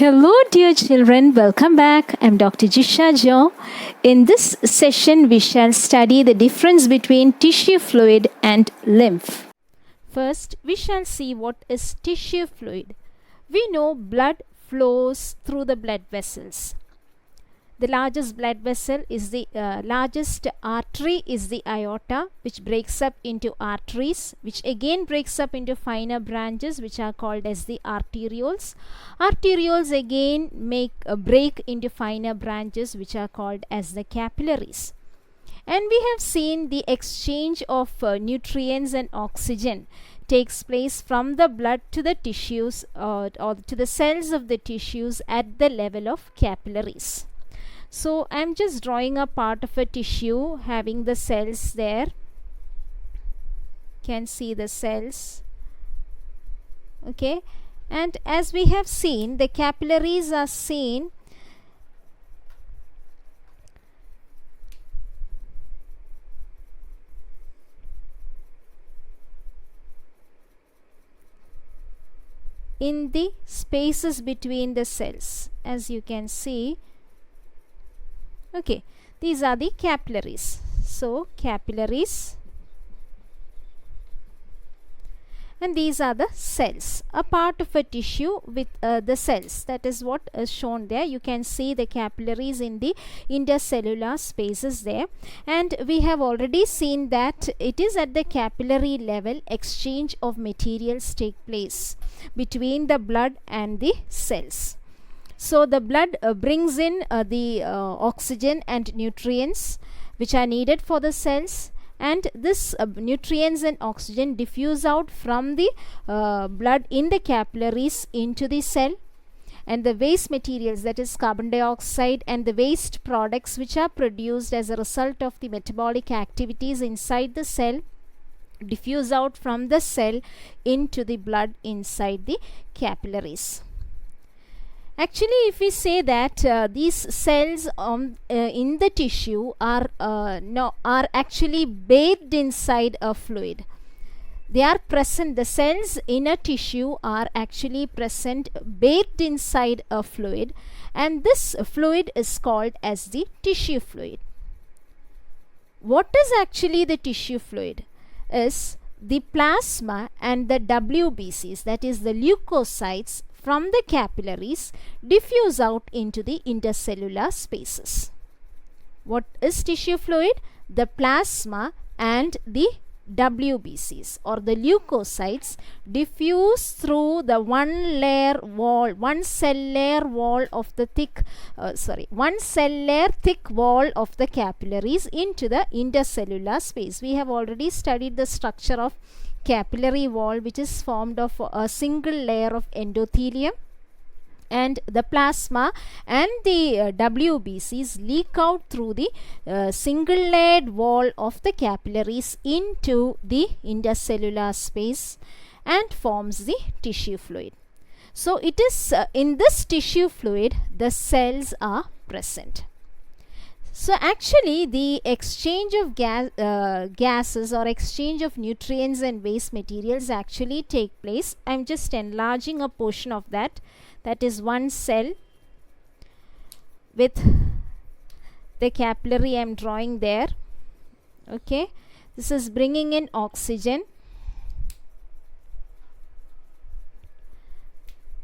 Hello, dear children. Welcome back. I'm Dr. Jisha Jo. In this session, we shall study the difference between tissue fluid and lymph. First, we shall see what is tissue fluid. We know blood flows through the blood vessels. The largest blood vessel is the largest artery is the aorta, which breaks up into arteries, which again breaks up into finer branches, which are called as the arterioles. Arterioles again break into finer branches, which are called as the capillaries. And we have seen the exchange of nutrients and oxygen takes place from the blood to the tissues or to the cells of the tissues at the level of capillaries. So I am just drawing a part of a tissue having the cells there. Can see the cells. Okay, and as we have seen, the capillaries are seen in the spaces between the cells, as you can see. Okay, these are the capillaries. So capillaries, and these are the cells, a part of a tissue with the cells. That is what is shown there. You can see the capillaries in the intercellular spaces there, and we have already seen that it is at the capillary level exchange of materials take place between the blood and the cells. So the blood brings in the oxygen and nutrients which are needed for the cells, and this nutrients and oxygen diffuse out from the blood in the capillaries into the cell, and the waste materials, that is carbon dioxide and the waste products which are produced as a result of the metabolic activities inside the cell, diffuse out from the cell into the blood inside the capillaries. Actually, if we say that these cells in the tissue are actually bathed inside a fluid. They are present. The cells in a tissue are actually present, bathed inside a fluid, and this fluid is called as the tissue fluid. What is actually the tissue fluid? Is the plasma and the WBCs, that is the leukocytes, from the capillaries diffuse out into the intercellular spaces. What is tissue fluid? The plasma and the WBCs or the leukocytes diffuse through the one cell layer thick wall of the capillaries into the intercellular space. We have already studied the structure of capillary wall, which is formed of a single layer of endothelium, and the plasma and the WBCs leak out through the single layered wall of the capillaries into the intercellular space and forms the tissue fluid. So it is in this tissue fluid the cells are present. So actually the exchange of gases or exchange of nutrients and waste materials actually take place. I am just enlarging a portion of that. That is one cell with the capillary I am drawing there. Okay, this is bringing in oxygen.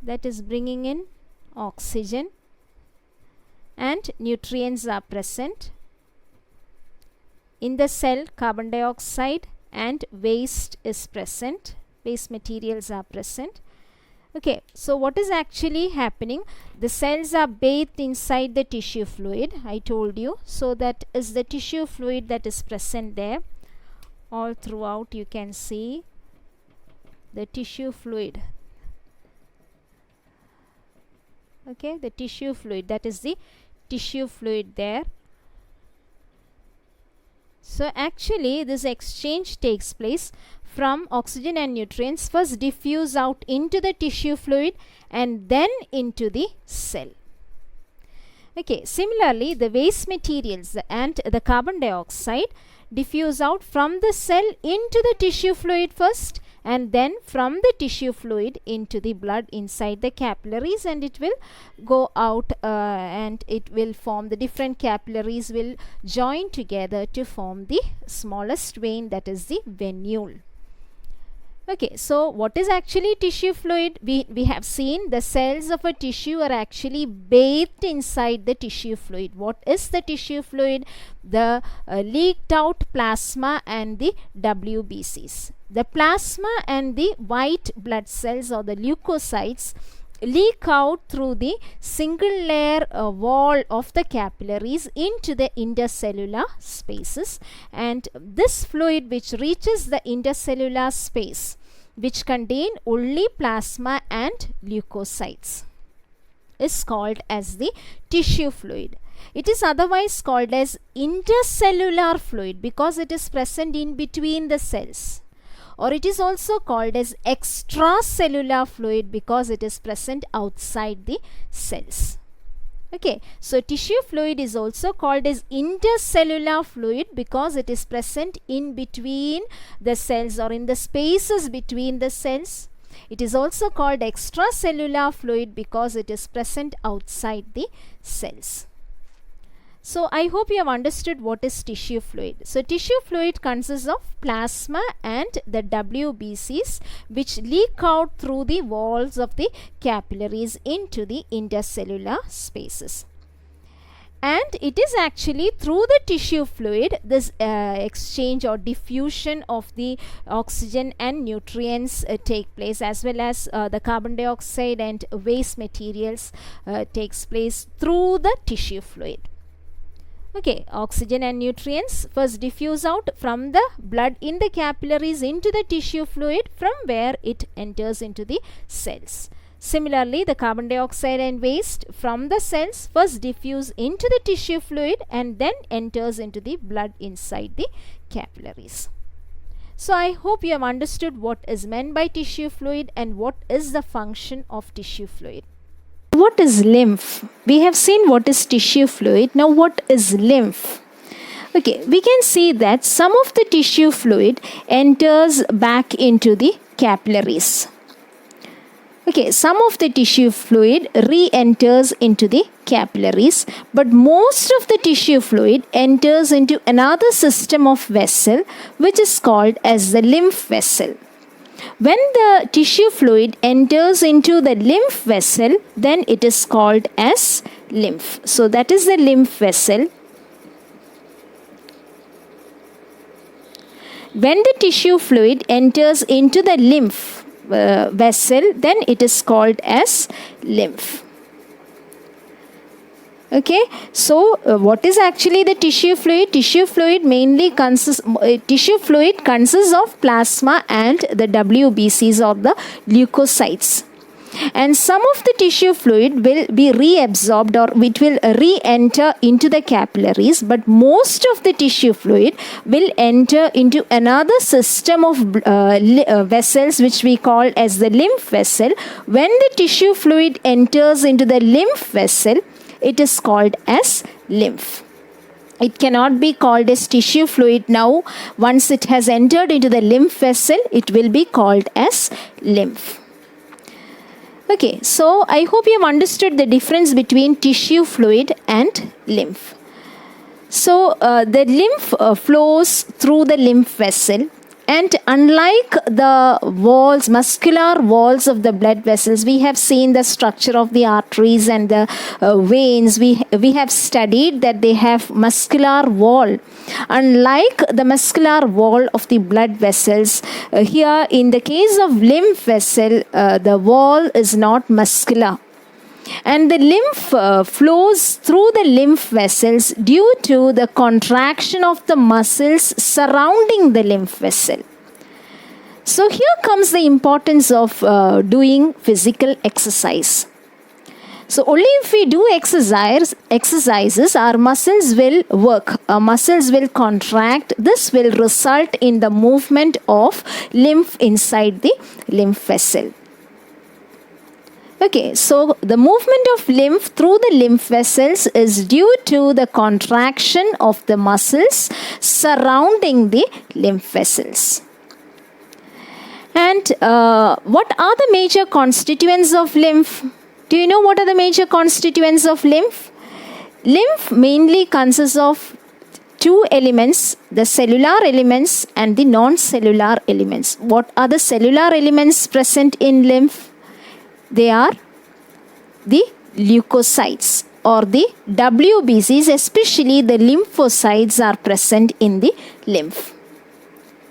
That is bringing in oxygen, and nutrients are present. In the cell, carbon dioxide and waste is present. Waste materials are present. Okay, so what is actually happening? The cells are bathed inside the tissue fluid, I told you. So that is the tissue fluid that is present there. All throughout you can see the tissue fluid. Okay, the tissue fluid, that is the tissue fluid there. So actually this exchange takes place from oxygen and nutrients first diffuse out into the tissue fluid and then into the cell. Okay, similarly the waste materials and the carbon dioxide diffuse out from the cell into the tissue fluid first and then from the tissue fluid into the blood inside the capillaries, and it will go out and it will form, the different capillaries will join together to form the smallest vein, that is the venule. Okay, so what is actually tissue fluid? We have seen the cells of a tissue are actually bathed inside the tissue fluid. What is the tissue fluid? The leaked out plasma and the WBCs. The plasma and the white blood cells or the leukocytes leak out through the single layer wall of the capillaries into the intercellular spaces, and this fluid which reaches the intercellular space, which contain only plasma and leukocytes, is called as the tissue fluid. It is otherwise called as intercellular fluid because it is present in between the cells, or it is also called as extracellular fluid because it is present outside the cells. Okay, so tissue fluid is also called as intercellular fluid because it is present in between the cells or in the spaces between the cells. It is also called extracellular fluid because it is present outside the cells. So I hope you have understood what is tissue fluid. So tissue fluid consists of plasma and the WBCs which leak out through the walls of the capillaries into the intercellular spaces. And it is actually through the tissue fluid this exchange or diffusion of the oxygen and nutrients take place, as well as the carbon dioxide and waste materials takes place through the tissue fluid. Okay, oxygen and nutrients first diffuse out from the blood in the capillaries into the tissue fluid, from where it enters into the cells. Similarly, the carbon dioxide and waste from the cells first diffuse into the tissue fluid and then enters into the blood inside the capillaries. So I hope you have understood what is meant by tissue fluid and what is the function of tissue fluid. What is lymph? We have seen what is tissue fluid. Now what is lymph? Okay, we can see that some of the tissue fluid enters back into the capillaries. Okay, some of the tissue fluid re-enters into the capillaries, but most of the tissue fluid enters into another system of vessel which is called as the lymph vessel. When the tissue fluid enters into the lymph vessel, then it is called as lymph. So that is the lymph vessel. When the tissue fluid enters into the lymph vessel, then it is called as lymph. Okay, so what is actually the tissue fluid? Tissue fluid consists of plasma and the WBCs or the leukocytes. And some of the tissue fluid will be reabsorbed, or it will re-enter into the capillaries, but most of the tissue fluid will enter into another system of vessels which we call as the lymph vessel. When the tissue fluid enters into the lymph vessel, it is called as lymph. It cannot be called as tissue fluid now. Once it has entered into the lymph vessel, it will be called as lymph. Okay, so I hope you have understood the difference between tissue fluid and lymph. So the lymph flows through the lymph vessel. And unlike the walls, muscular walls of the blood vessels, we have seen the structure of the arteries and the veins. We have studied that they have muscular wall. Unlike the muscular wall of the blood vessels, here in the case of lymph vessel, the wall is not muscular. And the lymph flows through the lymph vessels due to the contraction of the muscles surrounding the lymph vessel. So here comes the importance of doing physical exercise. So only if we do exercises, our muscles will work, our muscles will contract. This will result in the movement of lymph inside the lymph vessel. Okay, so the movement of lymph through the lymph vessels is due to the contraction of the muscles surrounding the lymph vessels. And And what are the major constituents of lymph? Do you know what are the major constituents of lymph? Lymph mainly consists of two elements, the cellular elements and the non-cellular elements. What are the cellular elements present in lymph? They are the leukocytes or the WBCs, especially the lymphocytes are present in the lymph.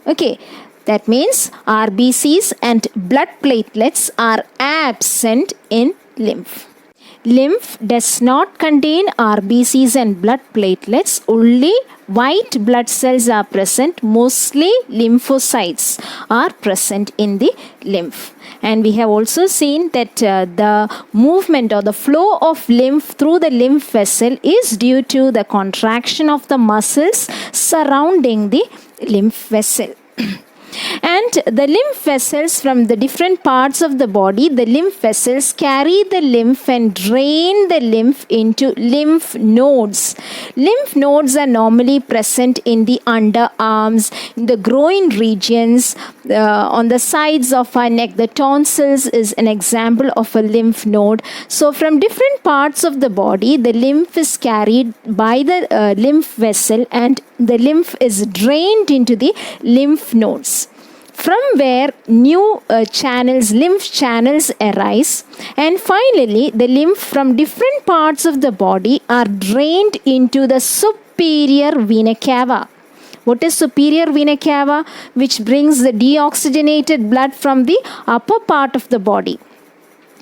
Okay, that means RBCs and blood platelets are absent in lymph. Lymph does not contain RBCs and blood platelets, only white blood cells are present. Mostly lymphocytes are present in the lymph. And we have also seen that the movement or the flow of lymph through the lymph vessel is due to the contraction of the muscles surrounding the lymph vessel. And the lymph vessels from the different parts of the body, the lymph vessels carry the lymph and drain the lymph into lymph nodes. Lymph nodes are normally present in the underarms, in the groin regions, on the sides of our neck. The tonsils is an example of a lymph node. So from different parts of the body, the lymph is carried by the lymph vessel and the lymph is drained into the lymph nodes, from where new lymph channels arise, and finally the lymph from different parts of the body are drained into the superior vena cava. What is superior vena cava? Which brings the deoxygenated blood from the upper part of the body.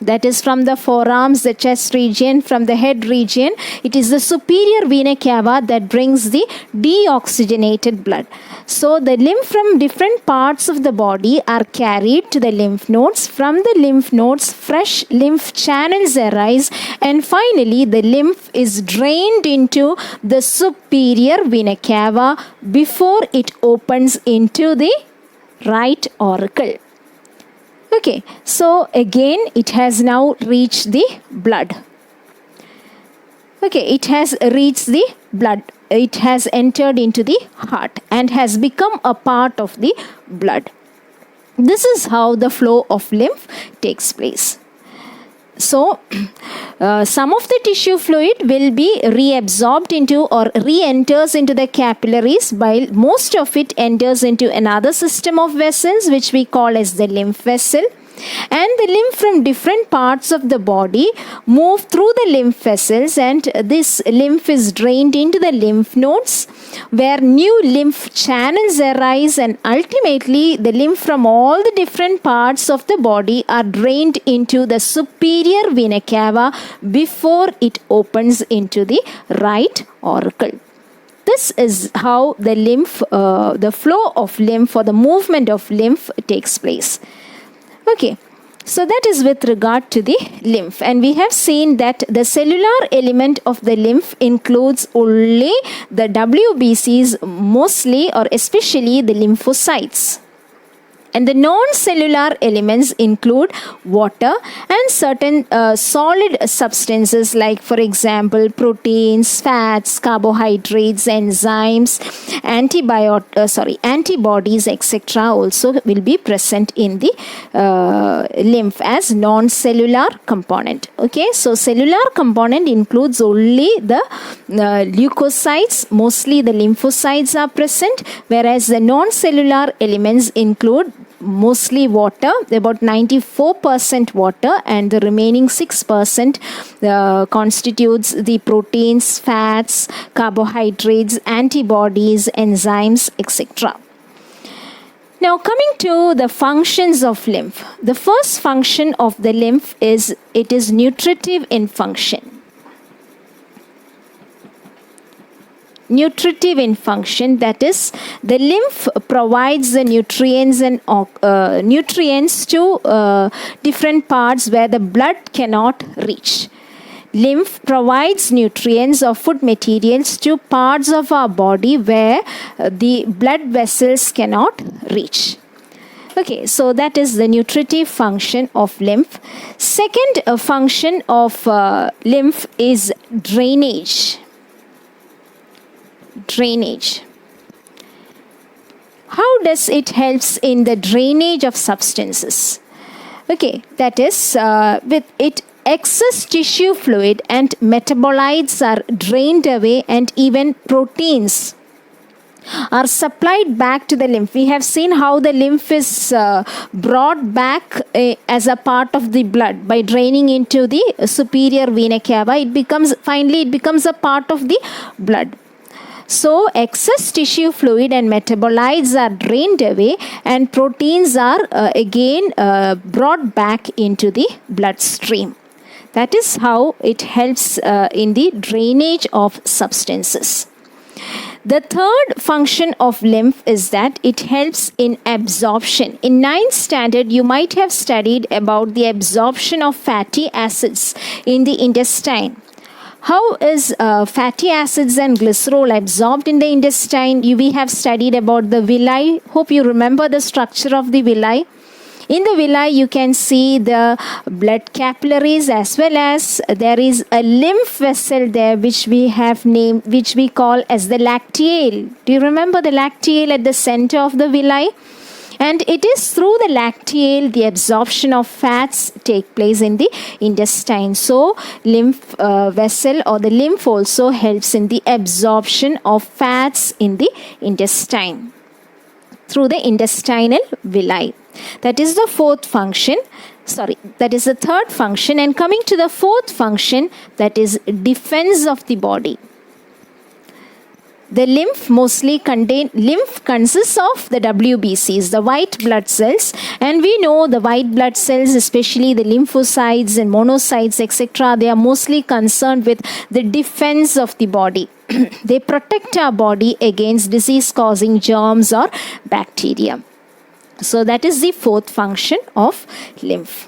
That is from the forearms, the chest region, from the head region. It is the superior vena cava that brings the deoxygenated blood. So the lymph from different parts of the body are carried to the lymph nodes. From the lymph nodes, fresh lymph channels arise, and finally the lymph is drained into the superior vena cava before it opens into the right auricle. Okay, so again it has now reached the blood. Okay, it has reached the blood. It has entered into the heart and has become a part of the blood. This is how the flow of lymph takes place. So, some of the tissue fluid will be reabsorbed into or re-enters into the capillaries, while most of it enters into another system of vessels which we call as the lymph vessel. And the lymph from different parts of the body move through the lymph vessels, and this lymph is drained into the lymph nodes where new lymph channels arise, and ultimately the lymph from all the different parts of the body are drained into the superior vena cava before it opens into the right auricle. This is how the lymph, the flow of lymph or the movement of lymph takes place. Okay, so that is with regard to the lymph, and we have seen that the cellular element of the lymph includes only the WBCs, mostly or especially the lymphocytes. And the non-cellular elements include water and certain solid substances like, for example, proteins, fats, carbohydrates, enzymes, antibodies, etc. also will be present in the lymph as non-cellular component. Okay, so cellular component includes only the leukocytes, mostly the lymphocytes are present, whereas the non-cellular elements include mostly water, about 94% water, and the remaining 6% constitutes the proteins, fats, carbohydrates, antibodies, enzymes, etc. Now coming to the functions of lymph. The first function of the lymph is it is nutritive in function. Nutritive in function, that is, the lymph provides the nutrients and nutrients to different parts where the blood cannot reach. Lymph provides nutrients or food materials to parts of our body where the blood vessels cannot reach. Okay, so that is the nutritive function of lymph. Second function of lymph is drainage. Drainage. How does it helps in the drainage of substances? Okay, that is with it excess tissue fluid and metabolites are drained away, and even proteins are supplied back to the lymph. We have seen how the lymph is brought back as a part of the blood by draining into the superior vena cava. It becomes a part of the blood. So excess tissue fluid and metabolites are drained away, and proteins are again brought back into the bloodstream. That is how it helps in the drainage of substances. The third function of lymph is that it helps in absorption. In 9th standard, you might have studied about the absorption of fatty acids in the intestine. How is fatty acids and glycerol absorbed in the intestine? We have studied about the villi. Hope you remember the structure of the villi. In the villi, you can see the blood capillaries, as well as there is a lymph vessel there which we have named, which we call as the lacteale. Do you remember the lacteale at the center of the villi? And it is through the lacteale the absorption of fats take place in the intestine. So lymph vessel or the lymph also helps in the absorption of fats in the intestine through the intestinal villi. That is the fourth function. That is the third function. And coming to the fourth function, that is defense of the body. The lymph consists of the WBCs, the white blood cells, and we know the white blood cells, especially the lymphocytes and monocytes, etc., they are mostly concerned with the defense of the body. They protect our body against disease-causing germs or bacteria. So that is the fourth function of lymph.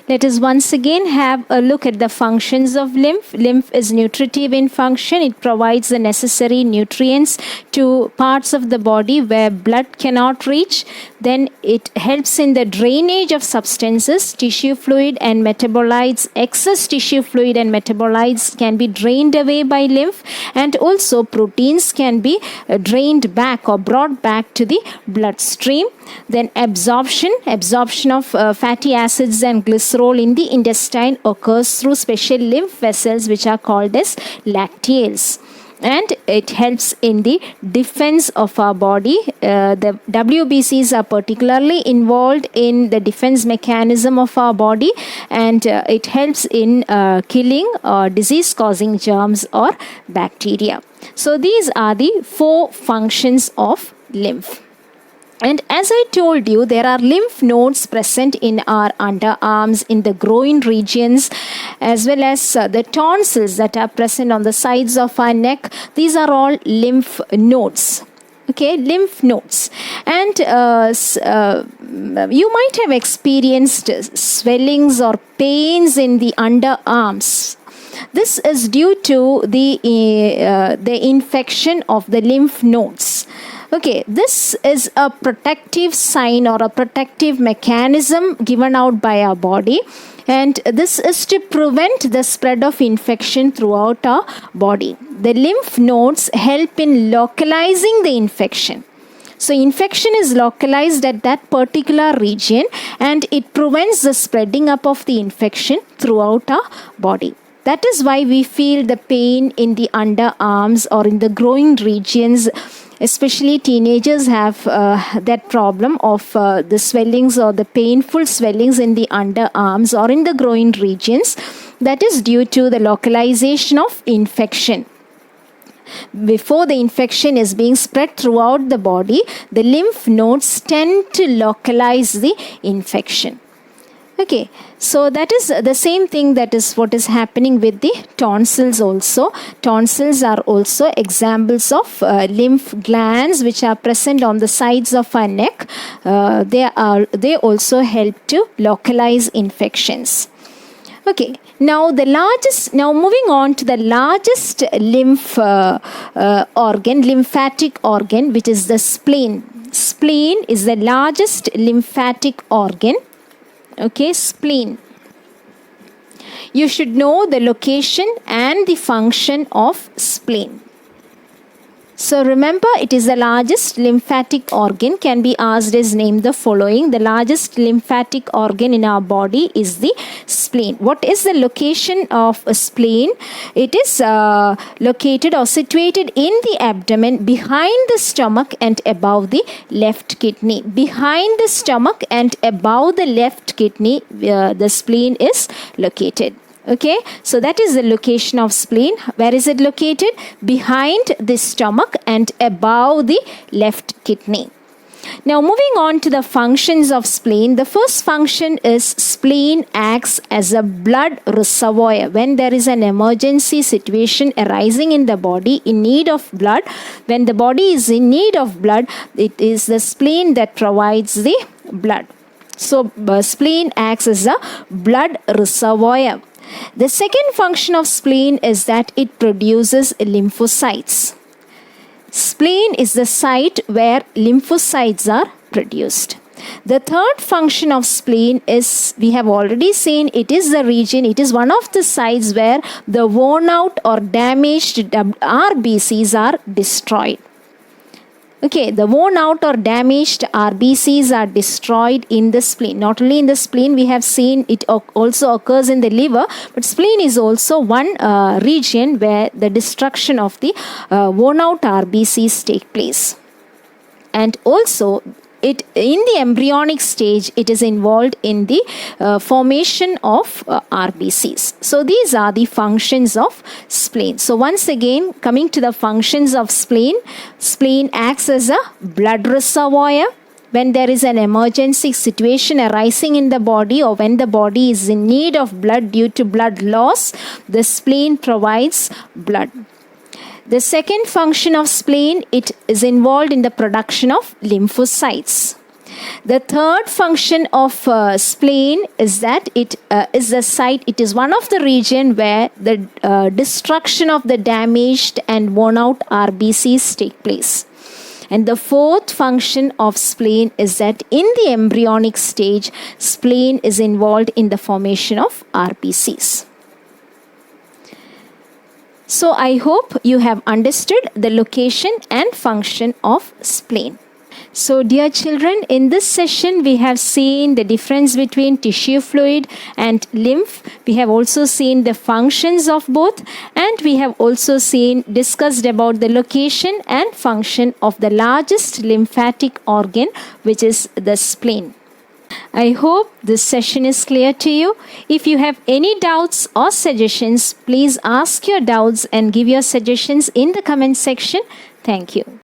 Let us once again have a look at the functions of lymph. Lymph is nutritive in function. It provides the necessary nutrients to parts of the body where blood cannot reach. Then it helps in the drainage of substances, tissue fluid and metabolites. Excess tissue fluid and metabolites can be drained away by lymph, and also proteins can be drained back or brought back to the bloodstream. Then absorption of fatty acids and glycerol in the intestine occurs through special lymph vessels which are called as lacteales, and it helps in the defense of our body. The WBCs are particularly involved in the defense mechanism of our body, and it helps in killing disease-causing germs or bacteria. So these are the 4 functions of lymph. And as I told you, there are lymph nodes present in our underarms, in the groin regions, as well as the tonsils that are present on the sides of our neck. These are all lymph nodes. Okay, lymph nodes. And you might have experienced swellings or pains in the underarms. This is due to the infection of the lymph nodes. Okay, this is a protective sign or a protective mechanism given out by our body, and this is to prevent the spread of infection throughout our body. The lymph nodes help in localizing the infection. So infection is localized at that particular region, and it prevents the spreading up of the infection throughout our body. That is why we feel the pain in the underarms or in the groin regions. Especially teenagers have that problem of the swellings or the painful swellings in the underarms or in the groin regions. That is due to the localization of infection. Before the infection is being spread throughout the body, the lymph nodes tend to localize the infection. Okay, so that is the same thing, that is what is happening with the tonsils also. Tonsils are also examples of lymph glands which are present on the sides of our neck. They also help to localize infections. Okay, now moving on to the largest lymphatic organ, which is the spleen. Spleen is the largest lymphatic organ. Okay, spleen. You should know the location and the function of spleen. So remember, it is the largest lymphatic organ. Can be asked as name the following. The largest lymphatic organ in our body is the spleen. What is the location of a spleen? It is located or situated in the abdomen, behind the stomach and above the left kidney. Behind the stomach and above the left kidney, the spleen is located. Okay, so that is the location of spleen. Where is it located? Behind the stomach and above the left kidney. Now moving on to the functions of spleen. The first function is spleen acts as a blood reservoir. When there is an emergency situation arising in the body in need of blood, when the body is in need of blood, it is the spleen that provides the blood. So spleen acts as a blood reservoir. The second function of spleen is that it produces lymphocytes. Spleen is the site where lymphocytes are produced. The third function of spleen is, we have already seen, it is the region, it is one of the sites where the worn out or damaged RBCs are destroyed. Okay, the worn out or damaged RBCs are destroyed in the spleen. Not only in the spleen, we have seen it also occurs in the liver, but spleen is also one region where the destruction of the worn out RBCs take place. And also, it in the embryonic stage, it is involved in the formation of RBCs. So these are the functions of spleen. So once again, coming to the functions of spleen, spleen acts as a blood reservoir. When there is an emergency situation arising in the body, or when the body is in need of blood due to blood loss, the spleen provides blood. The second function of spleen, it is involved in the production of lymphocytes. The third function of spleen is that it is the site, it is one of the region where the destruction of the damaged and worn out RBCs take place. And the fourth function of spleen is that in the embryonic stage, spleen is involved in the formation of RBCs. So I hope you have understood the location and function of spleen. So dear children, in this session we have seen the difference between tissue fluid and lymph. We have also seen the functions of both, and we have also discussed about the location and function of the largest lymphatic organ, which is the spleen. I hope this session is clear to you. If you have any doubts or suggestions, please ask your doubts and give your suggestions in the comment section. Thank you.